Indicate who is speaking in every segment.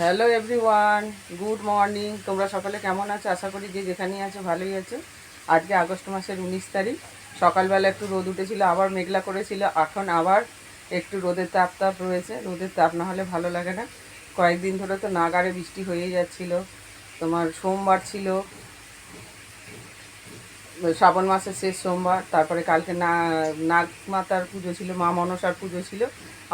Speaker 1: Hello everyone, good morning. তোমরা সকালে কেমন আছো? আশা করি যে যেখানেই আছো ভালোই আছো। আজকে আগস্ট মাসের 19 তারিখ। সকালবেলা একটু রোদ উঠেছিল, আবার মেঘলা করেছিল, এখন আবার একটু রোদের তাপ রয়েছে। রোদের তাপ না হলে ভালো লাগে না। কয়েকদিন ধরে তো নাগাড়ে বৃষ্টি হয়েই যাচ্ছিল। তোমার সোমবার ছিল, শ্রাবণ মাসের শেষ সোমবার। তারপরে কালকে নাগ মাতার পুজো ছিল, মা মনসার পুজো ছিল।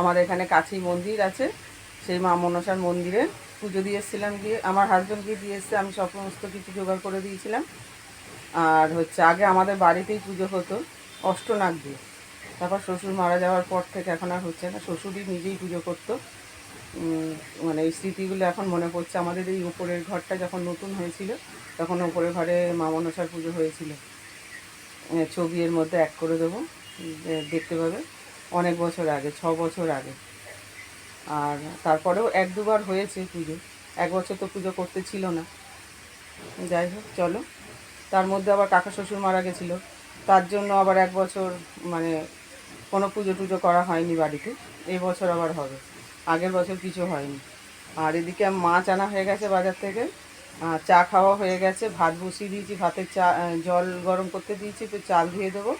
Speaker 1: আমাদের এখানে কাছেই মন্দির আছে, সেই মা মনসার মন্দিরে পুজো দিয়ে এসেছিলাম। দিয়ে আমার হাজব্যান্ডকে দিয়ে এসছে, আমি সমস্ত কিছু জোগাড় করে দিয়েছিলাম। আর হচ্ছে আগে আমাদের বাড়িতেই পুজো হতো অষ্টনাগ দিয়ে। তারপর শ্বশুর মারা যাওয়ার পর থেকে এখন আর হচ্ছে না, শ্বশুরই নিজেই পুজো করতো। মানে এই স্মৃতিগুলো এখন মনে পড়ছে। আমাদের এই উপরের ঘরটা যখন নতুন হয়েছিল, তখন উপরের ঘরে মা মনসার পুজো হয়েছিল। ছবি এর মধ্যে অ্যাড করে দেবো, দেখতে পাবে। অনেক বছর আগে, 6 বছর আগে। আর তারপরেও 1-2বার হয়েছে পুজো। এক বছর তো পুজো করতে ছিল না। যাই হোক, চলো। তার মধ্যে আবার কাকা শ্বশুর মারা গেছিলো, তার জন্য আবার 1 বছর মানে কোনো পুজো টুজো করা হয়নি বাড়িতে। এই বছর আবার হবে, আগের বছর কিছু হয়নি। আর এদিকে মাছ আনা হয়ে গেছে বাজার থেকে, চা খাওয়া হয়ে গেছে, ভাত বসিয়ে দিয়েছি, ভাতের জল গরম করতে দিয়েছি, তো চাল ধুয়ে দেবো।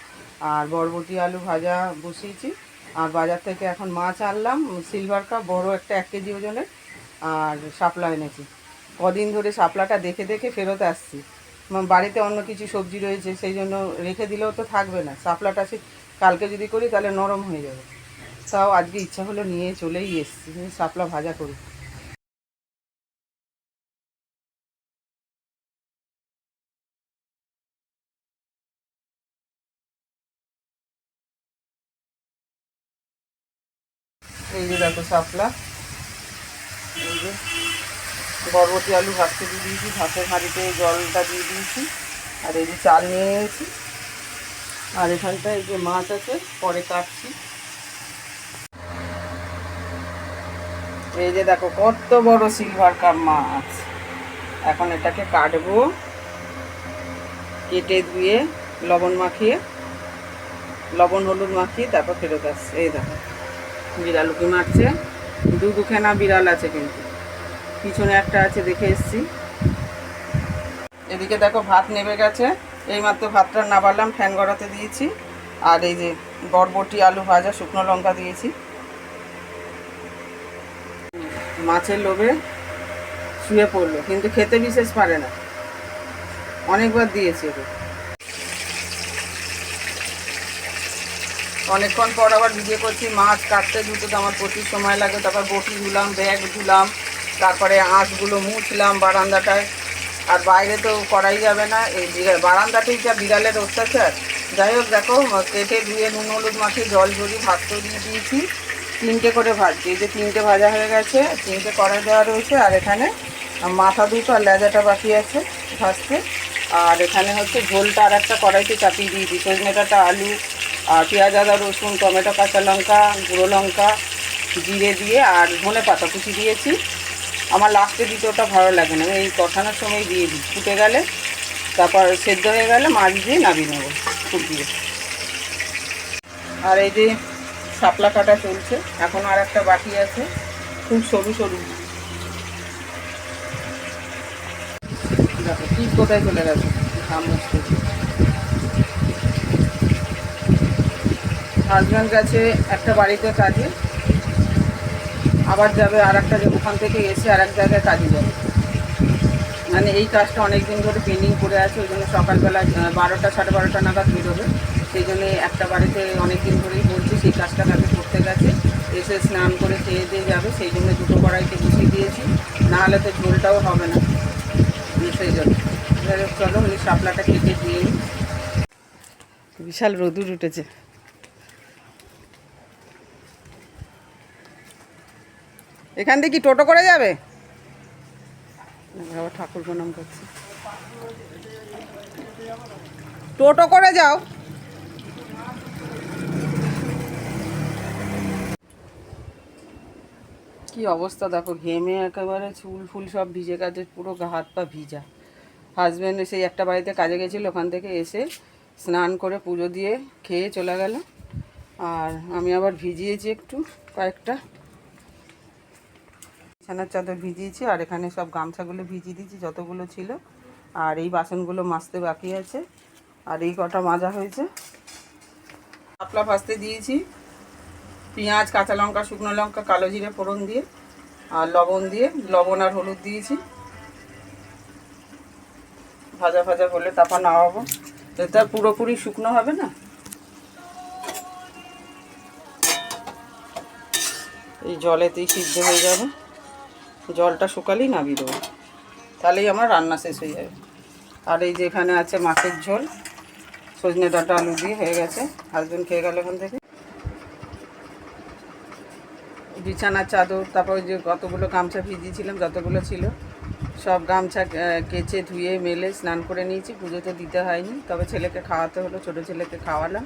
Speaker 1: আর বরবটি আলু ভাজা বসিয়েছি। আর বাজার থেকে এখন মাছ আনলাম, সিলভার কাপ বড় একটা 1 কেজি ওজনের। আর শাপলা এনেছি। কদিন ধরে শাপলাটা দেখে দেখে ফেরত আসছি। বাড়িতে অন্য কিছু সবজি রয়েছে, সেই জন্য রেখে দিলেও তো থাকবে না। শাপলাটা সে কালকে যদি করি তাহলে নরম হয়ে যাবে। তাও আজকে ইচ্ছা হলো, নিয়ে চলেই এসছি, শাপলা ভাজা করি। এই যে দেখো শাপলা, এই যে বরবটি আলু ভাজতে দিয়ে দিয়েছি, ভাতের হাঁড়িতে জলটা দিয়ে দিয়েছি। আর এই যে চাল নিয়ে নিয়েছি। আর এখানটায় এই যে মাছ আছে, পরে কাটছি। এই যে দেখো কত বড় সিলভার কাপ মাছ। এখন এটাকে কাটবো, কেটে ধুয়ে লবণ মাখিয়ে, লবণ হলুদ মাখিয়ে তারপর ফেরত আসছে। এই দেখো বিড়াল উঁকি মারছে, দুখানা বিড়াল আছে, কিন্তু পিছনে একটা আছে, দেখে এসছি। এদিকে দেখো ভাত নেমে গেছে, এইমাত্র ভাতটা নাবারলাম, ফ্যান গড়াতে দিয়েছি। আর এই যে বরবটি আলু ভাজা, শুকনো লঙ্কা দিয়েছি। মাছের লোভে শুয়ে পড়লো, কিন্তু খেতে বিশেষ পারে না। অনেকবার দিয়েছি ওকে। অনেকক্ষণ পর আবার ভিডিও করছি। মাছ কাটতে ধুতে তো আমার প্রচুর সময় লাগে। তারপর বটি ধুলাম, ব্যাগ ধুলাম, তারপরে আঁশগুলো মুছলাম বারান্দাটায়। আর বাইরে তো করাই যাবে না, এই বারান্দাতেই যা বিড়ালের অত্যাচার। যাই হোক, দেখো কেটে ধুয়ে নুন হলুদ মাখিয়ে জল ঝরিয়ে ভাত তো দিয়ে দিয়েছি। 3টে করে ভাজছি, এই যে 3টে ভাজা হয়ে গেছে, 3টে কড়াই দেওয়া রয়েছে। আর এখানে মাথা দুটো আর লেজাটা বাকি আছে ভাজতে। আর এখানে হচ্ছে ঝোলটা আর একটা কড়াইতে চাপিয়ে দিয়েছি। সজনে ডাঁটা, আলু আর পেঁয়াজ, আদা, রসুন, টমেটো, কাঁচা লঙ্কা, গুঁড়ো লঙ্কা, জিরে দিয়ে আর ধনে পাতা কুচি দিয়েছি। আমার লাস্টে দিতে ওটা ভালো লাগে না, আমি এই কষানোর সময় দিয়ে দিই। ফুটে গেলে, তারপর সেদ্ধ হয়ে গেলে মাছ দিয়ে নামিয়ে নেবো ফুটিয়ে। আর এই যে শাপলা কাটা চলছে, এখন আর একটা বাকি আছে, খুব সরু সরু। দেখো ঠিক কোথায় চলে গেছে, ঘাম মুছতে। হাজব্যান্ড গেছে একটা বাড়িতে কাজে, আবার যাবে আর একটা, ওখান থেকে এসে আর এক জায়গায় কাজে যাবে। মানে এই কাজটা অনেক দিন ধরে পেন্ডিং করে আছে, ওই জন্য সকালবেলা 12টা 12:30 নাগাদ বেরোবে। সেই জন্য একটা বাড়িতে অনেক দিন ধরেই বলছি, সেই কাজটা কাজে করতে গেছে। এসে স্নান করে খেয়ে দিয়ে যাবে, সেই জন্য দুটো কড়াইতে গুছিয়ে দিয়েছি, নাহলে তো ঝোলটাও হবে না, সেই জন্য। চলো ওই শাপলাটা কেটে দিয়ে নিই। বিশাল রোদুর উঠেছে। এখান থেকে কি টোটো করে যাবে? আবার ঠাকুর প্রণাম করছি। টোটো করে যাও। কি অবস্থা দেখো, ঘেমে একেবারে চুল ফুল সব ভিজে গেছে, পুরো হাত পা ভিজা। হাজব্যান্ড সেই একটা বাড়িতে কাজে গেছিলো, ওখান থেকে এসে স্নান করে পুজো দিয়ে খেয়ে চলে গেল। আর আমি আবার ভিজিয়েছি একটু, কয়েকটা বিছানার চাদর ভিজিয়েছি, আর এখানে সব গামছাগুলো ভিজিয়ে দিয়েছি যতগুলো ছিল। আর এই বাসনগুলো মাজতে বাকি আছে, আর এই কটা মাজা হয়েছে। শাপলা ভাজতে দিয়েছি, পেঁয়াজ, কাঁচা লঙ্কা, শুকনো লঙ্কা, কালো জিরে ফোড়ন দিয়ে আর লবণ আর হলুদ দিয়েছি। ভাজা ভাজা হলে তারপর নামাবো। এটা পুরোপুরি শুকনো হবে না, এই জলেতেই সিদ্ধ হয়ে যাবে। জলটা শুকালেই নামিয়ে দেবো, তাহলেই আমার রান্না শেষ হয়ে যাবে। আর এই যে এখানে আছে মাছের ঝোল, সজনে ডাঁটা আলু দিয়ে হয়ে গেছে। হাজবেন্ড খেয়ে গেল এখান থেকে। বিছানার চাদর, তারপর যে কতগুলো গামছা ভিজিয়েছিলাম যতগুলো ছিল সব গামছা কেচে ধুয়ে মেলে স্নান করে নিয়েছি। পুজো তো দিতে হয়নি, তবে ছেলেকে খাওয়াতে হলো, ছোটো ছেলেকে খাওয়ালাম,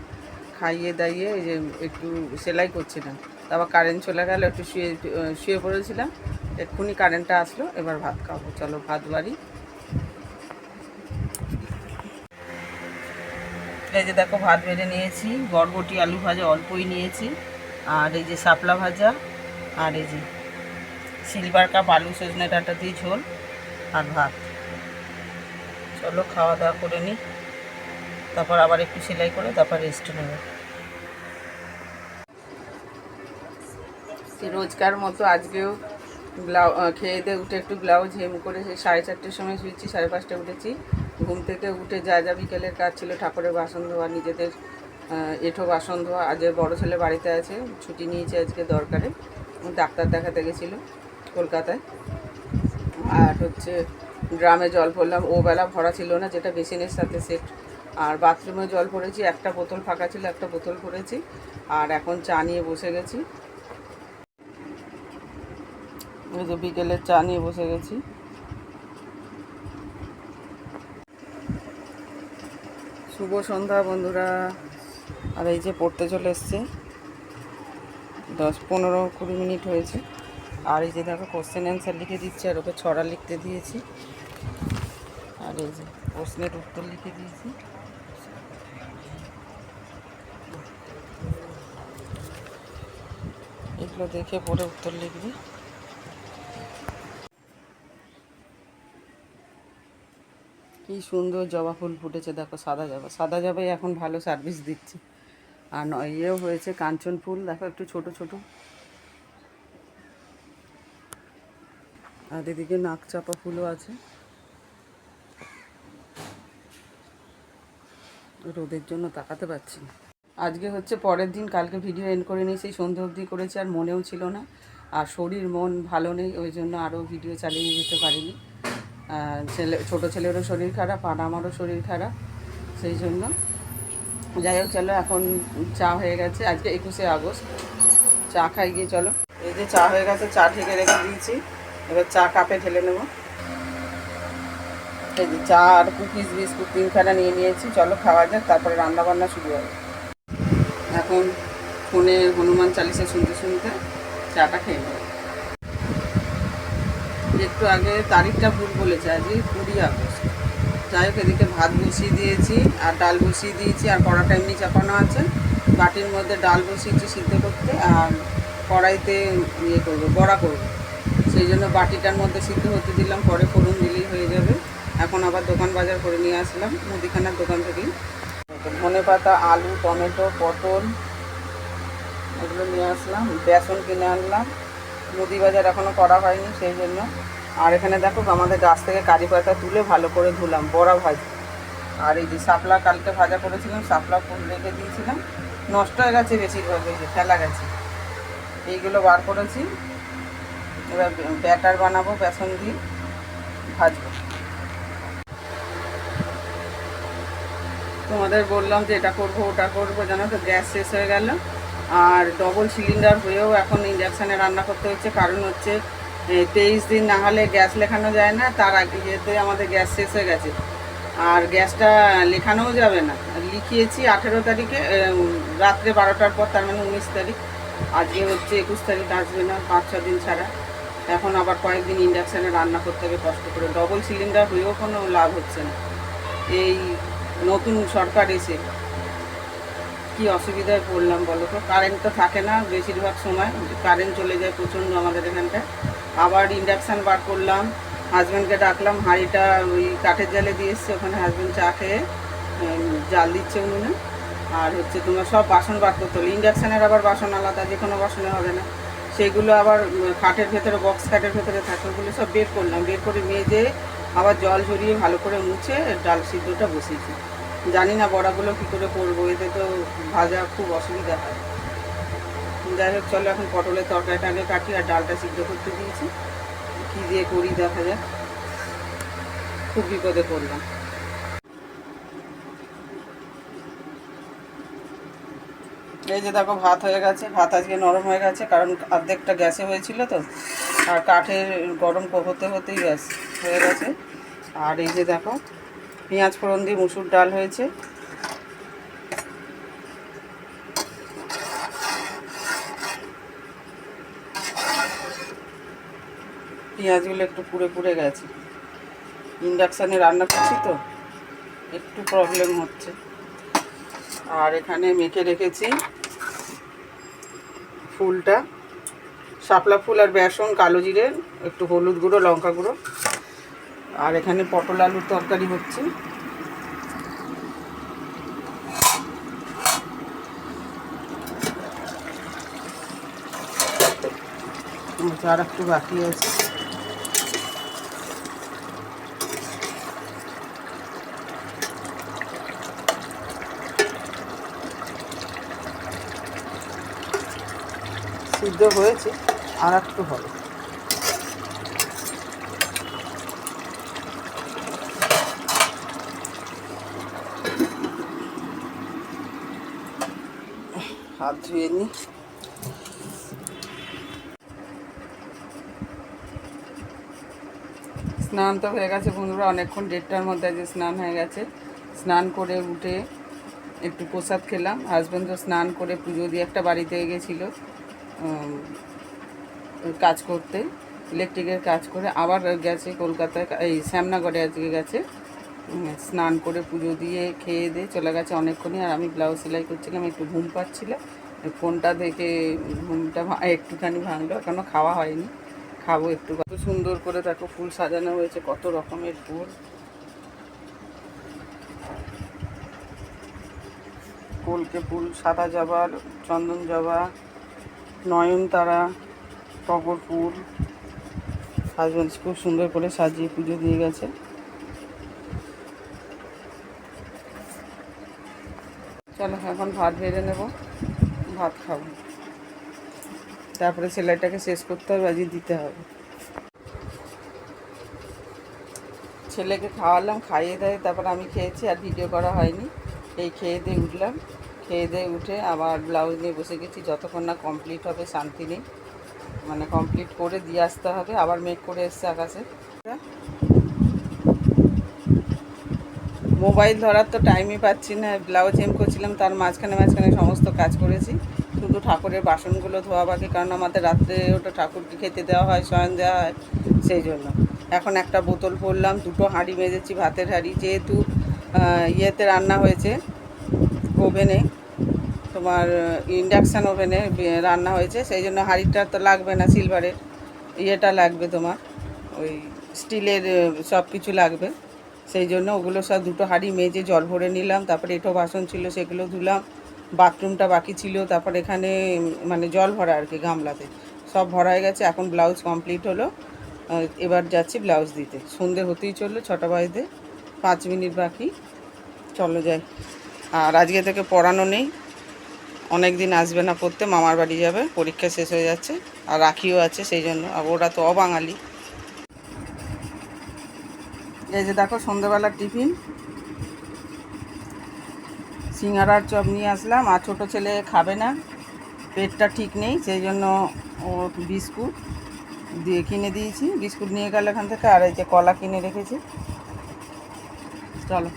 Speaker 1: খাইয়ে দাইয়ে এই যে একটু সেলাই করছিলাম। তারপর কারেন্ট চলে গেল, একটু শুয়ে পড়েছিলাম, এক্ষুনি কারেন্টটা আসলো। এবার ভাত খাবো, চলো ভাত বাড়ি। এই যে দেখো ভাত বেড়ে নিয়েছি, বরবটি আলু ভাজা অল্পই নিয়েছি, আর এই যে শাপলা ভাজা, আর এই যে সিলভার কাপ আলু সজনে ডাঁটা দিয়ে ঝোল আর ভাত। চলো খাওয়া দাওয়া করে নিই, তারপর আবার একটু সেলাই করে তারপর রেস্ট নেব। রোজকার মতো আজকেও খেয়ে দিয়ে উঠে একটু ব্লাউজ হেম করে 4:30টার সময় শুয়েছি, 5:30টায় উঠেছি। ঘুম থেকে উঠে যা যা বিকেলের কাজ ছিল, ঠাকুরের বাসন ধোয়া, নিজেদের এঁঠো বাসন ধোয়া। আজ বড়ো ছেলে বাড়িতে আছে, ছুটি নিয়েছে আজকে দরকারে, ডাক্তার দেখাতে গেছিলো কলকাতায়। আর হচ্ছে ড্রামে জল ভরলাম, ও বেলা ভরা ছিল না, যেটা বেসিনের সাথে সেট। আর বাথরুমে জল ভরেছি, একটা বোতল ফাঁকা ছিল, একটা বোতল ভরেছি। আর এখন চা নিয়ে বসে গেছি, এই যে বিকেলের চা নিয়ে বসে গেছি। শুভ সন্ধ্যা বন্ধুরা। আর এই যে পড়তে চলে এসছে, 10-15-20 মিনিট হয়েছে। আর এই যে দেখো কোশ্চেন অ্যান্সার লিখে দিচ্ছে, আর ওকে ছড়া লিখতে দিয়েছি, আর এই যে প্রশ্নের উত্তর লিখে দিয়েছি। এগুলো দেখে পড়ে উত্তর লিখবি। কি সুন্দর জবা ফুল ফুটেছে দেখো, সাদা জবাই এখন ভালো সার্ভিস দিচ্ছে। আর ইয়েও হয়েছে কাঞ্চন ফুল, দেখো একটু ছোট ছোট। আর এদিকে নাক চাপা ফুলও আছে। রোদের জন্য তাকাতে পারছি না। আজকে হচ্ছে পরের দিন, কালকে ভিডিও এন্ড করে নিই, সেই সন্ধ্যে অবধি করেছি, আর মনেও ছিল না। আর শরীর মন ভালো নেই, ওই জন্য আরও ভিডিও চালিয়ে যেতে পারিনি। ছোটো ছেলেরও শরীর খারাপ, আর আমারও শরীর খারাপ, সেই জন্য। যাই হোক চলো, এখন চা হয়ে গেছে, আজকে 21শে আগস্ট। চা খাই গিয়ে, চলো। এই যে চা হয়ে গেছে, চা ঢেকে রেখে দিয়েছি, এবার চা কাপে ঢেলে নেব। এই যে চা আর কুকিজ বিস্কুট 3খানা নিয়ে নিয়েছি, চলো খাওয়া যাক, তারপরে রান্নাবান্না শুরু হবে। এখন ফোনে হনুমান চালিসা শুনতে শুনতে চাটা খেয়ে নেব। একটু আগে তারিখটা ভুল বলেছে, আজকে 20 আগস্ট। যাই হোক, এদিকে ভাত বসিয়ে দিয়েছি আর ডাল বসিয়ে দিয়েছি, আর কড়াটা এমনি চাপানো আছে। বাটির মধ্যে ডাল বসিয়েছি সিদ্ধ করতে, আর কড়াইতে ইয়ে করবো, বড়া করবো, সেই জন্য বাটিটার মধ্যে সিদ্ধ হতে দিলাম, পরে ফোড়ন দিলেই হয়ে যাবে। এখন আবার দোকান বাজার করে নিয়ে আসলাম মুদিখানার দোকান থেকেই। ধনেপাতা, আলু, টমেটো, পটল এগুলো নিয়ে আসলাম, বেসন কিনে আনলাম। মুদি বাজার এখনও করা হয়নি, সেই জন্য। আর এখানে দেখো আমাদের গাছ থেকে কারি পাতা তুলে ভালো করে ধুলাম, বড়া ভাজি। আর এই যে শাপলা কালকে ভাজা করেছিলাম, শাপলা ফুল রেখে দিয়েছিলাম, নষ্ট হয়ে গেছে বেশিরভাগ, এই যে ফেলা গেছে, এইগুলো বার করেছি। এবার ব্যাটার বানাবো, বেসন দিয়ে ভাজবো। তোমাদের বললাম যে এটা করবো ওটা করবো, জানো তো গ্যাস শেষ হয়ে গেল। আর ডবল সিলিন্ডার হয়েও এখন ইন্ডাকশানে রান্না করতে হচ্ছে, কারণ হচ্ছে 23 দিন না হলে গ্যাস লেখানো যায় না। তার আগে যেতে আমাদের গ্যাস শেষ হয়ে গেছে, আর গ্যাসটা লেখানোও যাবে না। লিখিয়েছি 18 তারিখে, রাত্রে 12টার পর, তার মানে 19 তারিখ। আজকে হচ্ছে 21 তারিখ, আসবে না 5-6 দিন ছাড়া। এখন আবার কয়েকদিন ইন্ডাকশানে রান্না করতে হবে কষ্ট করে। ডবল সিলিন্ডার হয়েও কোনো লাভ হচ্ছে না। এই নতুন সরকার এসে কি অসুবিধায় পড়লাম বলো তো। কারেন্ট তো থাকে না বেশিরভাগ সময়, কারেন্ট চলে যায় প্রচণ্ড আমাদের এখানটায়। আবার ইন্ডাকশান বার করলাম, হাজব্যান্ডকে ডাকলাম, হাঁড়িটা ওই কাঠের জালে দিয়ে এসছে, ওখানে হাজব্যান্ড চা খেয়ে জাল দিচ্ছে উনুনে। আর হচ্ছে তোমার সব বাসন বার করতে হলো, ইন্ডাকশানের আবার বাসন আলাদা, যে কোনো বাসনে হবে না, সেগুলো আবার কাঠের ভেতরে, বক্স কাঠের ভেতরে থাকে, ওগুলো সব বের করলাম, বের করে মেজে আবার জল ঝরিয়ে ভালো করে মুছে ডাল সিদ্ধটা বসিয়েছি। জানি না বড়াগুলো কী করে করবো, এতে তো ভাজা খুব অসুবিধা হয়। যাই হোক, চলো এখন পটলের তরকারিটা আগে কাটি, আর ডালটা সিদ্ধ করতে দিয়েছি, কী দিয়ে করি দেখা যাক। খুব বিপদে পড়লাম। এই যে দেখো ভাত হয়ে গেছে, ভাত আজকে নরম হয়ে গেছে, কারণ অর্ধেকটা গ্যাসে হয়েছিল তো, আর কাঠের গরম হতে হতেই গ্যাস হয়ে গেছে। আর এই যে দেখো পেঁয়াজ ফোড়ন দিয়ে মুসুর ডাল হয়েছে। পেঁয়াজগুলো একটু পুড়ে পুড়ে গেছে, ইন্ডাকশানে রান্না করছি তো একটু প্রবলেম হচ্ছে। আর এখানে মেখে রেখেছি ফুলটা, শাপলা ফুল আর বেসন, কালো জিরে, একটু হলুদ গুঁড়ো, লঙ্কা গুঁড়ো। আর এখানে পটল আলুর তরকারি হচ্ছে। আর একটু বাকি আছে। সিদ্ধ হয়েছে, আর একটু হবে। হাত ধুয়ে নিই। স্নান তো হয়ে গেছে বন্ধুরা, অনেকক্ষণ, 1:30টার মধ্যে আজকে স্নান হয়ে গেছে। স্নান করে উঠে একটু প্রসাদ খেলাম। হাজব্যান্ডও স্নান করে পুজো দিয়ে একটা বাড়িতে গেছিলো কাজ করতে, ইলেকট্রিকের কাজ করে, আবার গেছে কলকাতায়, এই শ্যামনগরে আজকে গেছে। স্নান করে পুজো দিয়ে খেয়ে দিয়ে চলে গেছে অনেকক্ষণই। আর আমি ব্লাউজ সেলাই করছিলাম, একটু ঘুম পাচ্ছিলাম, ফোনটা দেখে ঘুমটা একটুখানি ভাঙলো, এখনও খাওয়া হয়নি, খাবো একটু। কত সুন্দর করে দেখো ফুল সাজানো হয়েছে, কত রকমের ফুল, কলকে ফুল, সাদা জবা, চন্দন জবা, নয়নতারা, টগর ফুল। হাজব্যান্ড খুব সুন্দর করে সাজিয়ে পুজো দিয়ে গেছে। চলো এখন ভাত বেড়ে নেব, ভাত খাবো, তারপরে সেলাইটাকে শেষ করতে হবে, আজকে দিতে হবে। ছেলেকে খাওয়ালাম, খাইয়ে দেয়, তারপর আমি খেয়েছি, আর ভিডিও করা হয়নি। এই খেয়ে দিয়ে উঠলাম, খেয়ে দিয়ে উঠে আবার ব্লাউজ নিয়ে বসে গেছি, যতক্ষণ না কমপ্লিট হবে শান্তি নেই, মানে কমপ্লিট করে দিয়ে আসতে হবে। আবার মেক করে এসছে আকাশে। মোবাইল ধরার তো টাইমই পাচ্ছি না, ব্লাউজ হেম করছিলাম, তার মাঝখানে মাঝখানে সমস্ত কাজ করেছি, শুধু ঠাকুরের বাসনগুলো ধোয়া বাকি, কারণ আমাদের রাত্রে ওটা ঠাকুরকে খেতে দেওয়া হয়, শয়ন দেওয়া হয়, সেই জন্য। এখন একটা বোতল ভরলাম, 2টো হাঁড়ি মেজেছি, ভাতের হাঁড়ি, যেহেতু ইয়েতে রান্না হয়েছে, ওভেনে, তোমার ইন্ডাকশান ওভেনে রান্না হয়েছে, সেই জন্য হাঁড়িটা তো লাগবে না, সিলভারের ইয়েটা লাগবে, তোমার ওই স্টিলের সব কিছু লাগবে, সেই জন্য ওগুলো সব 2টো হাঁড়ি মেজে জল ভরে নিলাম। তারপরে এঁটো বাসন ছিল সেগুলো ধুলাম, বাথরুমটা বাকি ছিল, তারপর এখানে মানে জল ভরা আর কি, গামলাতে সব ভরা হয়ে গেছে। এখন ব্লাউজ কমপ্লিট হলো, এবার যাচ্ছি ব্লাউজ দিতে। সন্ধে হতেই চললো, 6টা বাজতে 5 মিনিট বাকি, চলো যাই। আর আজকে থেকে পড়ানো নেই, অনেক দিন আসবে না পড়তে, মামার বাড়ি যাবে, পরীক্ষা শেষ হয়ে যাচ্ছে, আর রাখিও আছে, সেই জন্য। আর ওরা তো অবাঙালি। এই যে দেখো সন্ধ্যেবেলার টিফিন, সিঙ্গারার চপ নিয়ে আসলাম। আর ছোটো ছেলে খাবে না, পেটটা ঠিক নেই, সেই জন্য ও বিস্কুট দিয়ে কিনে দিয়েছি, বিস্কুট নিয়ে গেল এখান থেকে। আর এই যে কলা কিনে রেখেছি, চলো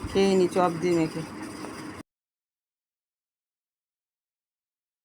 Speaker 1: খেয়ে নি চপ দিয়ে মেখে।